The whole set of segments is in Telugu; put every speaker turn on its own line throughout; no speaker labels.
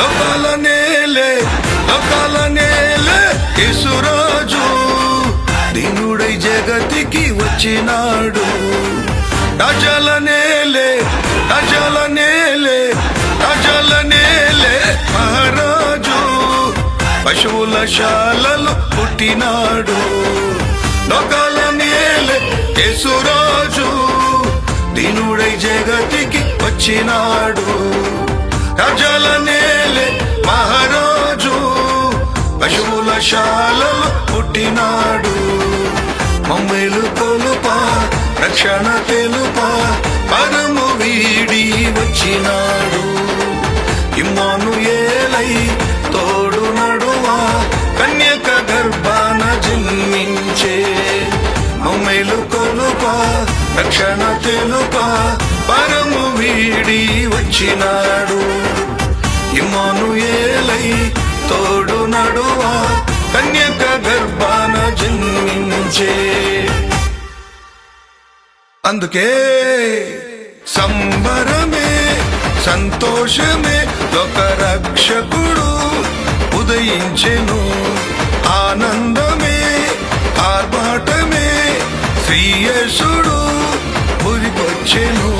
లోకాల నేలే యేసురాజు దీనుడై జగతికి వచ్చినాడు. రాజాల నేలే మహారాజు పశువుల శాలలో పుట్టినాడు. లోకాల నేలే యేసురాజు దీనుడై జగతికి వచ్చినాడు. రాజాల నేలే మహారాజు పశువుల శాలలో పుట్టినాడు. మమ్మేలు కొలుపా రక్షణ తెలుపా పరము వీడి వచ్చినాడు. ఇమ్మానుయేలై తోడు నడువా కన్యక గర్భాన జన్మించే. మమ్మేలు కొలుపా రక్షణ తెలుపా పరము వీడి వచ్చినాడు. ఇమ్మానుయేలై తోడు నడువా కన్యక గర్భాన జన్మించే. అందుకే సంబరమే సంతోషమే ఒక రక్షకుడు ఉదయించెను. ఆనందమే ఆర్భాటమే శ్రీయేసుడు ఉరికొచ్చెను.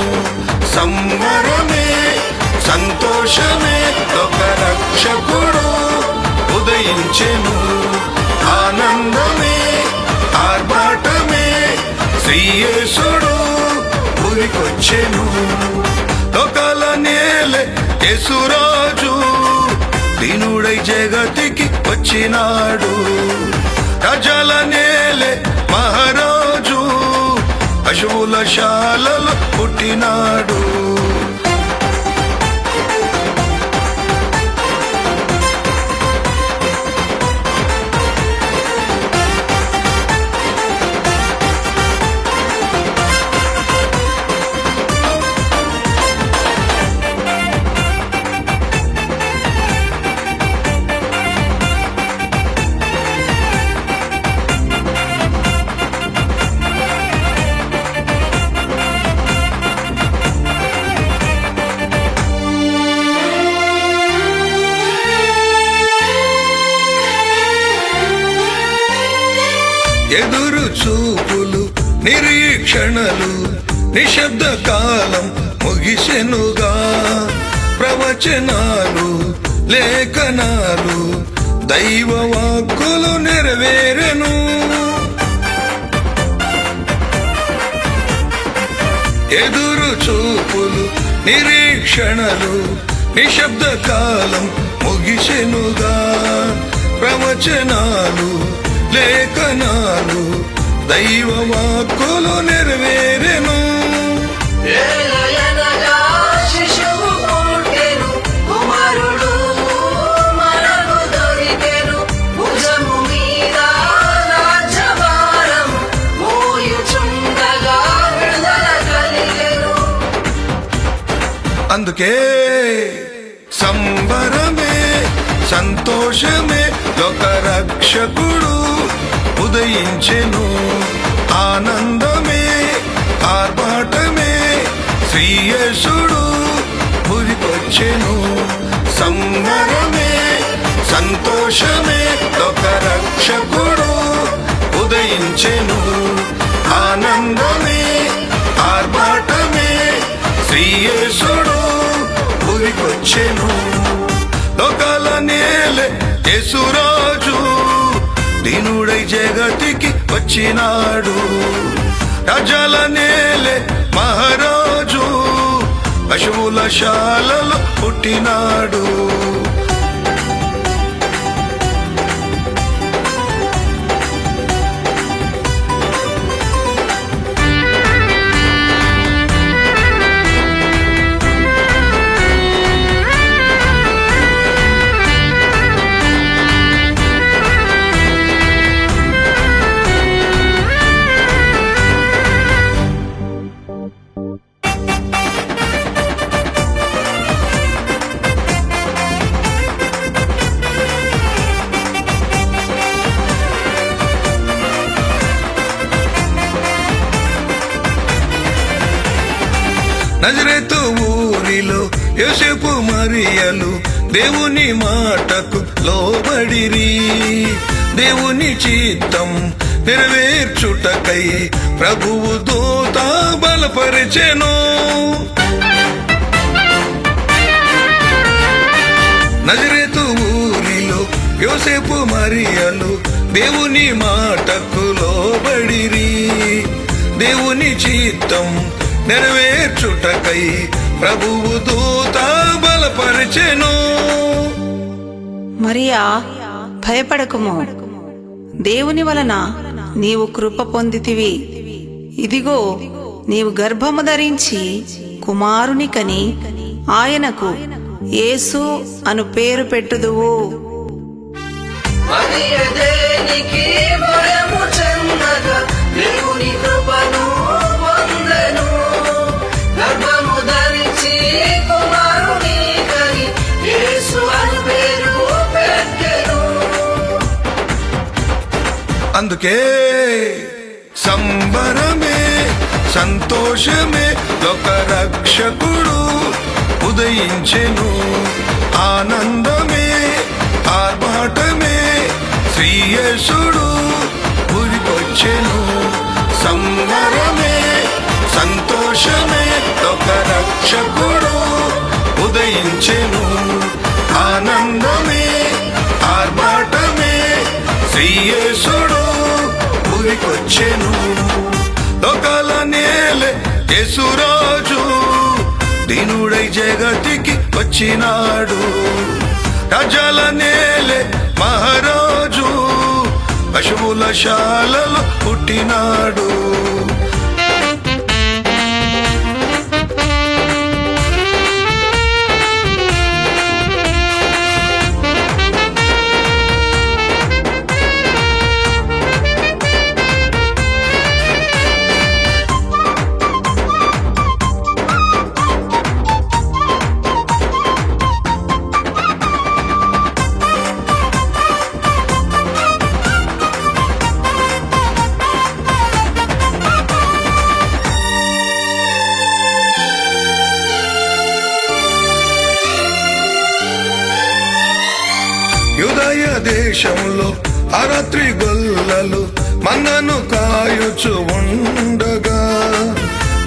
సంబరమే సంతోషమే ఒక రక్షకుడు ఉదయించెను. ఆనందమే ఆర్భాటమే శ్రీయేసుడు ఉరికొచ్చెను. లోకాల నేలే యేసురాజు దీనుడై జగతికి వచ్చినాడు. రాజాల నేలే మహారాజు పశువుల శాలలో పుట్టినాడు. ఎదురు చూపులు నిరీక్షణలు నిశ్శబ్ద కాలం ముగిసెనుగా. ప్రవచనాలు లేఖనాలు దైవ వాక్కులు నెరవేరెను. ఎదురు చూపులు నిరీక్షణలు నిశ్శబ్ద కాలం ముగిసెనుగా. ప్రవచనాలు లేఖనాలు దైవ వాక్కులు నెరవేరెను.
శిశువు పుట్టెను, కుమారుడు మనకు దొరికెను. భుజము మీద రాజ్యభారం మోయుచుండగా విడుదల కలిగెను.
అందుకే సంబరమే సంతోషమే ఒక రక్షకుడు ఉదయించెను. ఆనందమే ఆర్భాటమే శ్రీయేసుడు ఉరికొచ్చెను. సంబరమే సంతోషమే ఒక రక్షకుడు ఉదయించెను. ఆనందమే ఆర్భాటమే శ్రీయేసుడు ఉరికొచ్చెను. లోకాల నేలే యేసురాజు దీనుడై జగతికి వచ్చినాడు. రాజాల నేలే మహారాజు పశువుల శాలలో పుట్టినాడు. నజరేతు ఊరిలో యోసేపు మరియలు దేవుని మాటకు లోబడిరి. దేవుని చిత్తం నెరవేర్చుటకై ప్రభువు దూత బలపరిచెను. నజరేతు ఊరిలో యోసేపు మరియలు దేవుని మాటకు లోబడిరి. దేవుని చిత్తం నెరవేర్చుటకై ప్రభువు దూత బలపరిచెను.
మరియా, భయపడకుము, దేవుని వలన నీవు కృప పొందితివి. ఇదిగో, నీవు గర్భము ధరించి కుమారుని కని ఆయనకు యేసు అను పేరు పెట్టుదువు.
మరియ దేనికి భయము చెందగా దేవుని కృపను పొందెను. గర్భము ధరించి కుమారుని కని యేసు అని పేరు పెట్టెను.
అందుకే సంబరమే, సంతోషమే, లోక రక్షకుడు ఉదయించెను. ఆనందమే, ఆర్భాటమే, శ్రీయేసుడు ఊరికొచ్చెను. సంబరమే, సంతోషమే, లోక రక్షకుడు ఉదయించెను. ఆనందమే, ఆర్భాటమే, శ్రీయేసుడు ఊరికొచ్చెను. లోకాల నేలే యేసురాజు దీనుడై జగతికి వచ్చినాడు. రాజాల నేలే మహారాజు పశువుల శాలలో పుట్టినాడు. యూదయ దేశంలో ఆ రాత్రి గొల్లలు మందను కాయుచు ఉండగా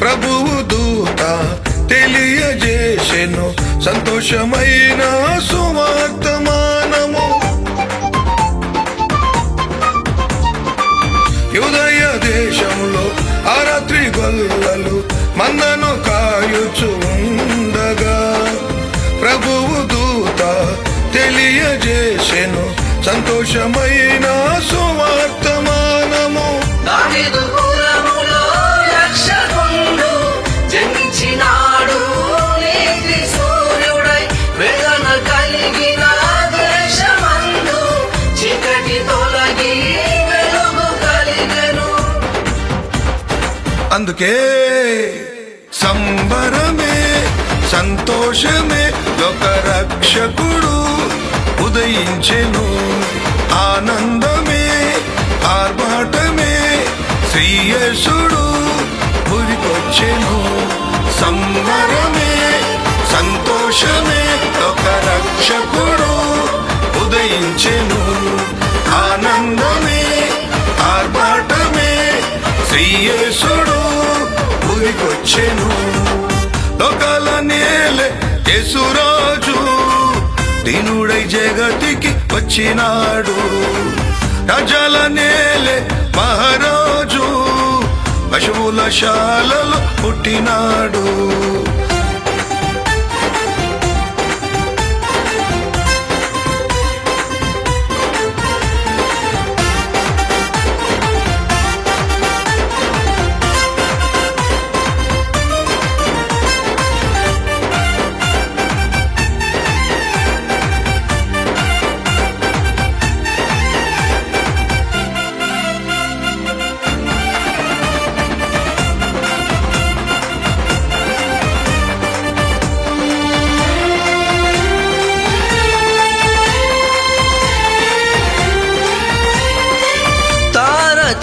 ప్రభువు దూత తెలియజేసెను సంతోషమైన సువర్తమానము. యూదయ దేశంలో ఆ రాత్రి గొల్లలు మందను కాయుచు ఉండగా ప్రభువు దూత తెలియజేసెను సంతోషమైన సువర్తమానము.
దావీదు పురములో రక్షకుండు జనించినాడు. నీతి సూర్యుడై వేదన కలిగిన దేశమందు చీకటి తొలగి వెలుగు కలిగెను.
అందుకే సంబరమే, సంతోషమే, లోక రక్షకుడు ఉదయించెను. ఆనందమే, ఆర్భాటమే, శ్రీయేసుడు ఊరికొచ్చెను. సంబరమే, సంతోషమే, లోక రక్షకుడు ఉదయించెను. ఆనందమే, ఆర్భాటమే, శ్రీయేసుడు ఊరికొచ్చెను. లోకాల నేలే యేసురాజు దీనుడై జగతికి వచ్చినాడు. రాజాల నేలే మహారాజు పశువుల శాలలో పుట్టినాడు.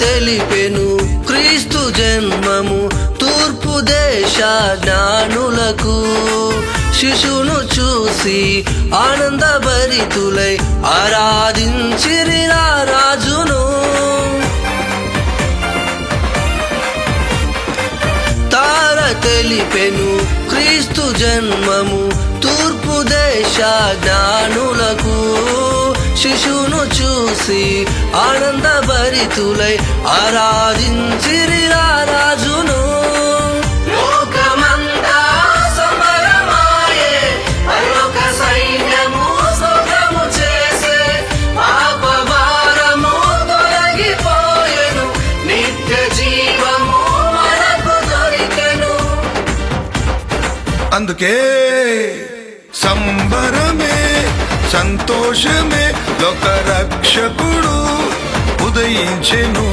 తెలిపెను క్రీస్తు జన్మము తూర్పు దేశ జ్ఞానులకు. శిశువును చూసి ఆనందభరితులై ఆరాధించిరి ఆ రాజును. తార తెలిపెను క్రీస్తు జన్మము తూర్పు దేశ జ్ఞానులకు. శిశువును చూసి ఆనందభరితులై ఆరాధించిరి ఆ రాజును. లోకమంతా సంబరమాయే, పరలోక సైన్యము స్తోత్రము చేసే, పాప భారము తొలగిపోయెను, నిత్య జీవము మనకు దొరికెను.
అందుకే సంబరమే సంతోషమే లోక రక్షకుడు ఉదయించెను.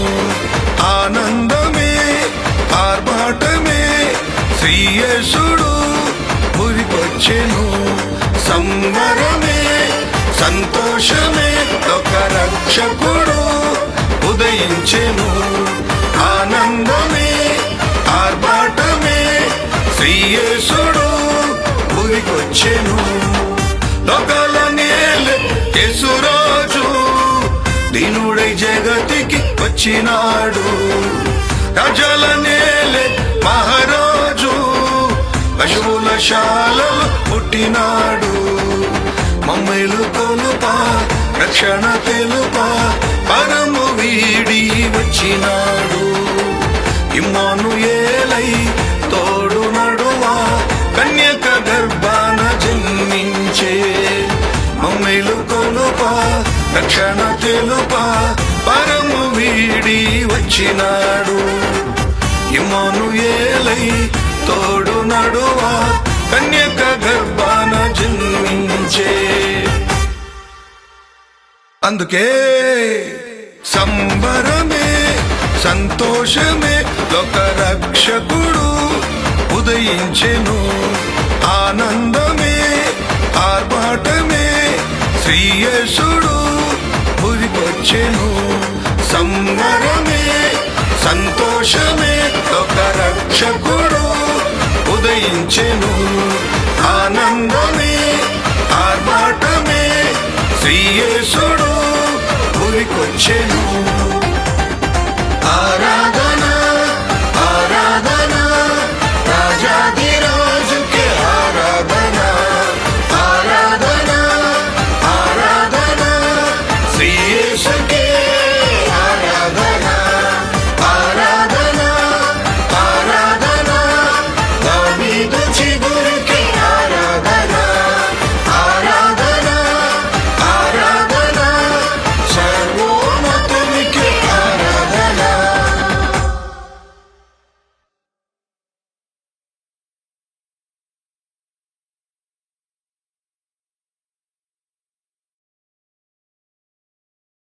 ఆనందమే ఆర్భాటమే శ్రీయేసుడు ఉరికొచ్చెను. సంబరమే సంతోషమే లోక రక్షకుడు ఉదయించెను. ఆనందమే ఆర్భాటమే శ్రీయేసుడు ఉరికొచ్చెను. లోకాల నేలే యేసురాజు దీనుడై జగతికి వచ్చినాడు. రాజాల నేలే మహారాజు పశువుల శాలలో పుట్టినాడు. మమ్మేలు కొలుపా రక్షణ తెలుపా పరము వీడి వచ్చినాడు. ఇమ్మానుయేలై తోడు నడువా కన్యక గర్భాన జన్మించే. మమ్మేలు కొలుపా రక్షణ తెలుపా పరము వీడి వచ్చినాడు. ఇమ్మానుయేలై తోడు నడువా కన్యక గర్భాన జన్మించే. అందుకే సంబరమే సంతోషమే లోక రక్షకుడు ఉదయించెను. ఆనందమే ఆర్భాటమే శ్రీయేసుడు ఉరికొచ్చెను. సంబరమే సంతోషమే లోక రక్షకుడు ఉదయించెను. ఆనందమే ఆర్భాటమే శ్రీయేసుడు ఉరికొచ్చెను.